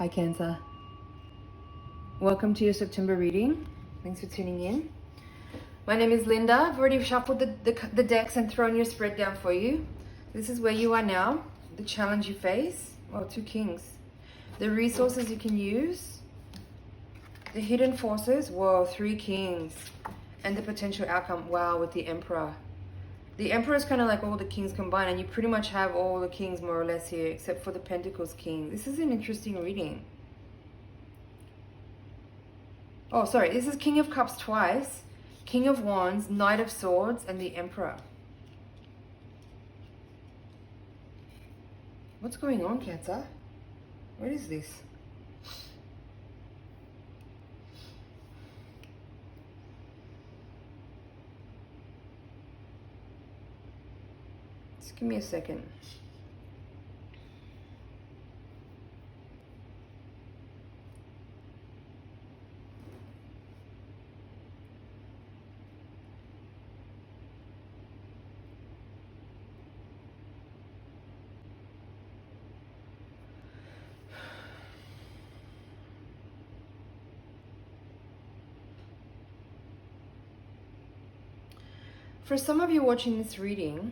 Hi Cancer. Welcome to your September reading. Thanks for tuning in. My name is Linda. I've already shuffled the decks and thrown your spread down for you. This is where you are now, the challenge you face. Oh, 2 kings. The resources you can use. The hidden forces. Whoa, 3 kings. And the potential outcome. Wow, with the Emperor. The Emperor is kind of like all the kings combined, and you pretty much have all the kings more or less here, except for the Pentacles king. This is an interesting reading. Oh, sorry, this is King of Cups twice, King of Wands, Knight of Swords, and the Emperor. What's going on, Cancer? What is this? Just give me a second. For some of you watching this reading,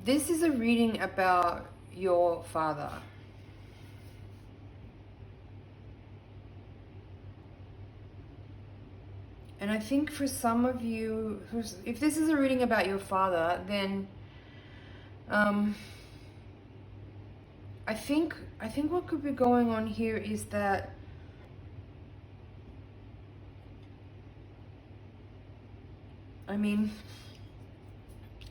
this is a reading about your father. And I think for some of you, if this is a reading about your father, then I think what could be going on here is that I mean,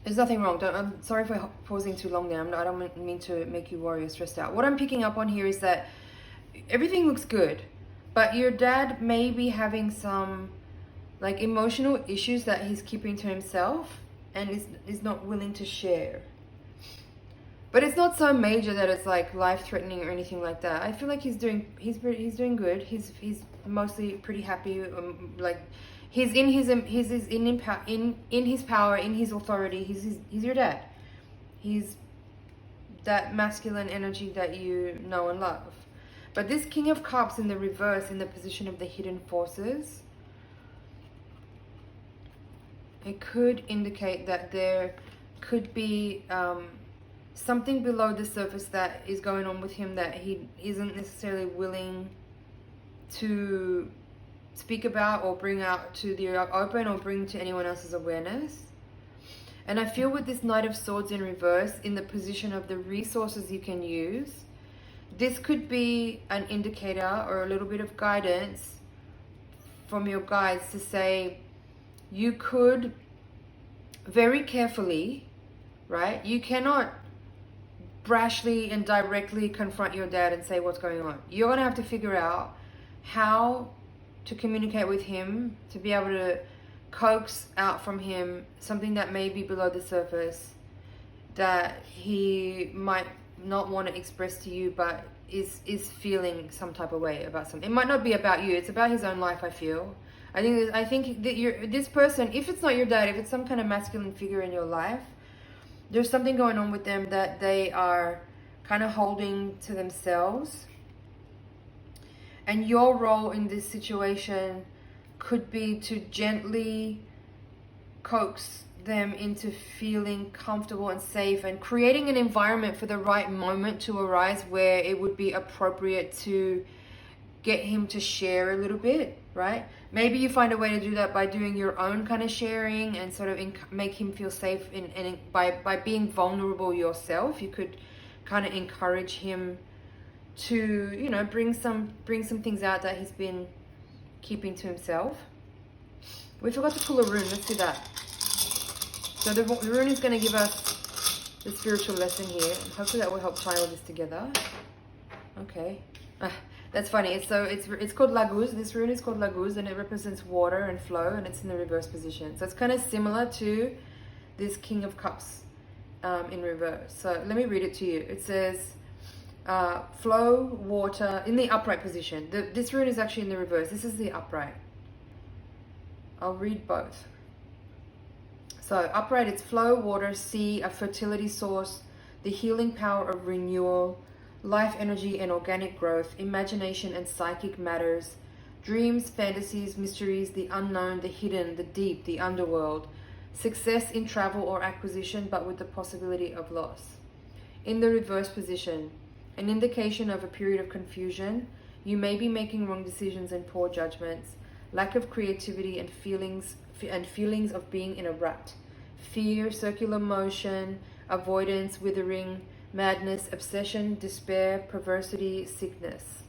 there's nothing wrong. I'm sorry for pausing too long there. I don't mean to make you worry or stressed out. What I'm picking up on here is that everything looks good, but your dad may be having some like emotional issues that he's keeping to himself and is not willing to share. But it's not so major that it's like life-threatening or anything like that. I feel like he's doing good. He's mostly pretty happy. Like he's in his power, in his authority. He's your dad. He's that masculine energy that you know and love. But this King of Cups in the reverse, in the position of the hidden forces, it could indicate that there could be something below the surface that is going on with him that he isn't necessarily willing to speak about or bring out to the open or bring to anyone else's awareness. And I feel with this Knight of Swords in reverse, in the position of the resources you can use, this could be an indicator or a little bit of guidance from your guides to say, you could very carefully, right? You cannot brashly and directly confront your dad and say what's going on. You're going to have to figure out how to communicate with him to be able to coax out from him something that may be below the surface that he might not want to express to you, but is feeling some type of way about something. It might not be about you. It's about his own life, I feel. I think that this person, if it's not your dad, if it's some kind of masculine figure in your life, there's something going on with them that they are kind of holding to themselves. And your role in this situation could be to gently coax them into feeling comfortable and safe and creating an environment for the right moment to arise where it would be appropriate to get him to share a little bit, right? Maybe you find a way to do that by doing your own kind of sharing and sort of make him feel safe by being vulnerable yourself. You could kind of encourage him to, you know, bring some things out that he's been keeping to himself. We forgot to pull a rune. Let's do that. So the rune is going to give us the spiritual lesson here. Hopefully that will help tie all this together. Okay. That's funny. So it's called Laguz. This rune is called Laguz, and it represents water and flow, and it's in the reverse position. So it's kind of similar to this King of Cups in reverse. So let me read it to you. It says, flow, water, in the upright position. This rune is actually in the reverse. This is the upright. I'll read both. So upright, it's flow, water, sea, a fertility source, the healing power of renewal, life energy and organic growth, imagination and psychic matters, dreams, fantasies, mysteries, the unknown, the hidden, the deep, the underworld, success in travel or acquisition, but with the possibility of loss. In the reverse position, an indication of a period of confusion. You may be making wrong decisions and poor judgments, lack of creativity and feelings of being in a rut, fear, circular motion, avoidance, withering, madness, obsession, despair, perversity, sickness.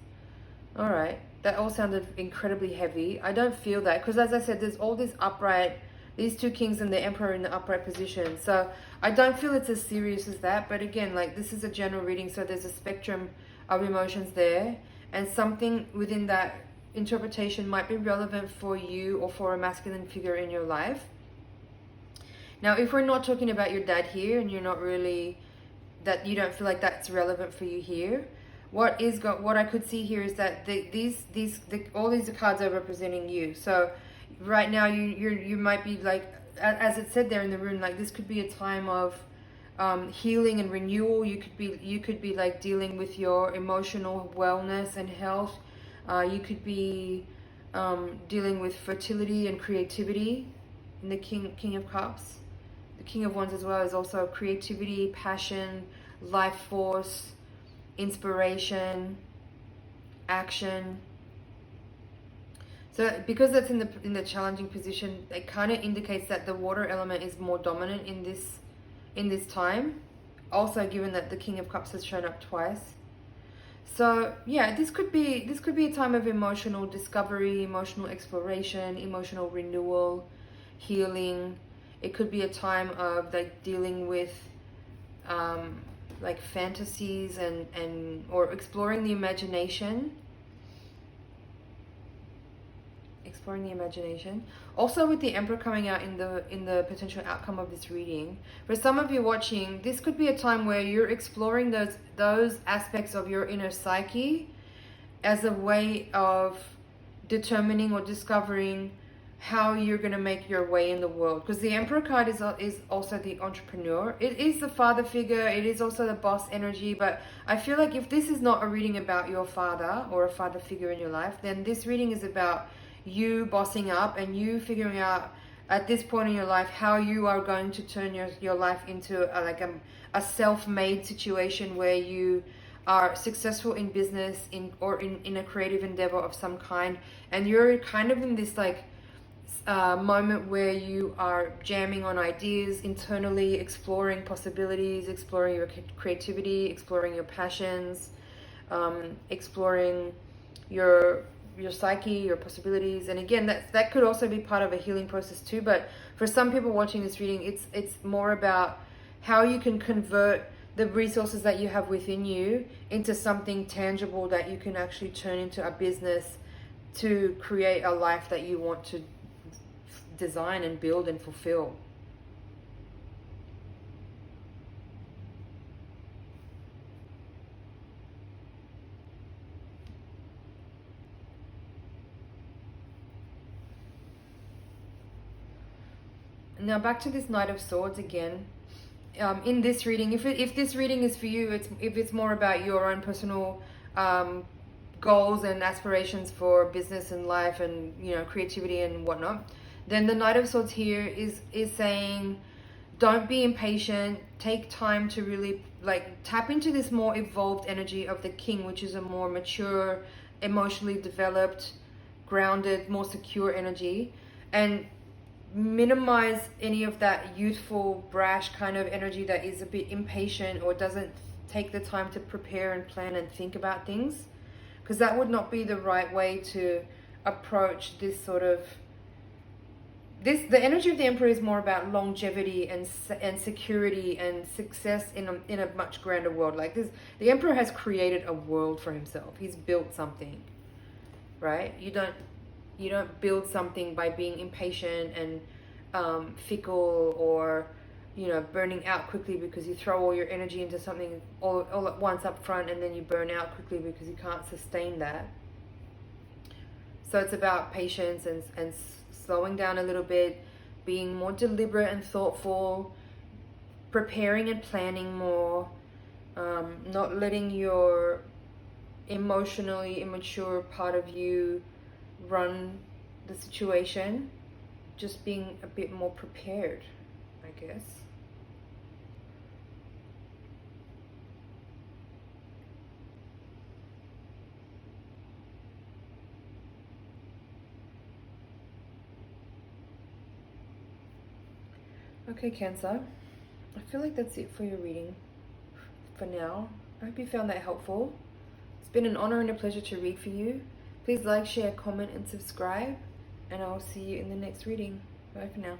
All right, that all sounded incredibly heavy. I don't feel that because, as I said, there's all this upright, these two kings and the emperor in the upright position. So I don't feel it's as serious as that. But again, like, this is a general reading, so there's a spectrum of emotions there, and something within that interpretation might be relevant for you or for a masculine figure in your life. Now, if we're not talking about your dad here, and you're not really, that you don't feel like that's relevant for you here, what I could see here is that all these cards are representing you. So right now you might be like, as it said there in the rune, like, this could be a time of healing and renewal. You could be like dealing with your emotional wellness and health. You could be dealing with fertility and creativity in the King of Cups. The King of Wands as well is also creativity, passion, life force, inspiration, action. So because that's in the challenging position, it kind of indicates that the water element is more dominant in this time. Also, given that the King of Cups has shown up twice. So yeah, this could be a time of emotional discovery, emotional exploration, emotional renewal, healing. It could be a time of like dealing with like fantasies and or exploring the imagination. Also, with the Emperor coming out in the potential outcome of this reading, for some of you watching, this could be a time where you're exploring those aspects of your inner psyche as a way of determining or discovering how you're going to make your way in the world. Because the Emperor card is also the entrepreneur. It is the father figure. It is also the boss energy. But I feel like if this is not a reading about your father or a father figure in your life, then this reading is about you bossing up and you figuring out at this point in your life how you are going to turn your life into a self-made situation where you are successful in business in a creative endeavor of some kind, and you're kind of in this like moment where you are jamming on ideas internally, exploring possibilities, exploring your creativity, exploring your passions, exploring your psyche, your possibilities. And again, that could also be part of a healing process too. But for some people watching this reading, it's more about how you can convert the resources that you have within you into something tangible that you can actually turn into a business to create a life that you want to design and build and fulfill. Now back to this Knight of Swords again. In this reading, if this reading is for you, if it's more about your own personal goals and aspirations for business and life and creativity and whatnot, then the Knight of Swords here is saying, don't be impatient. Take time to really like tap into this more evolved energy of the King, which is a more mature, emotionally developed, grounded, more secure energy, and minimize any of that youthful, brash kind of energy that is a bit impatient or doesn't take the time to prepare and plan and think about things, because that would not be the right way to approach this sort of the energy of the Emperor is more about longevity and security and success in a much grander world. Like this, the Emperor has created a world for himself. He's built something, right? You don't build something by being impatient and fickle or burning out quickly because you throw all your energy into something all at once up front, and then you burn out quickly because you can't sustain that. So it's about patience and slowing down a little bit, being more deliberate and thoughtful, preparing and planning more, not letting your emotionally immature part of you run the situation, just being a bit more prepared, I guess. Okay, Cancer, I feel like that's it for your reading for now. I hope you found that helpful. It's been an honor and a pleasure to read for you. Please like, share, comment, and subscribe, and I'll see you in the next reading. Bye for now.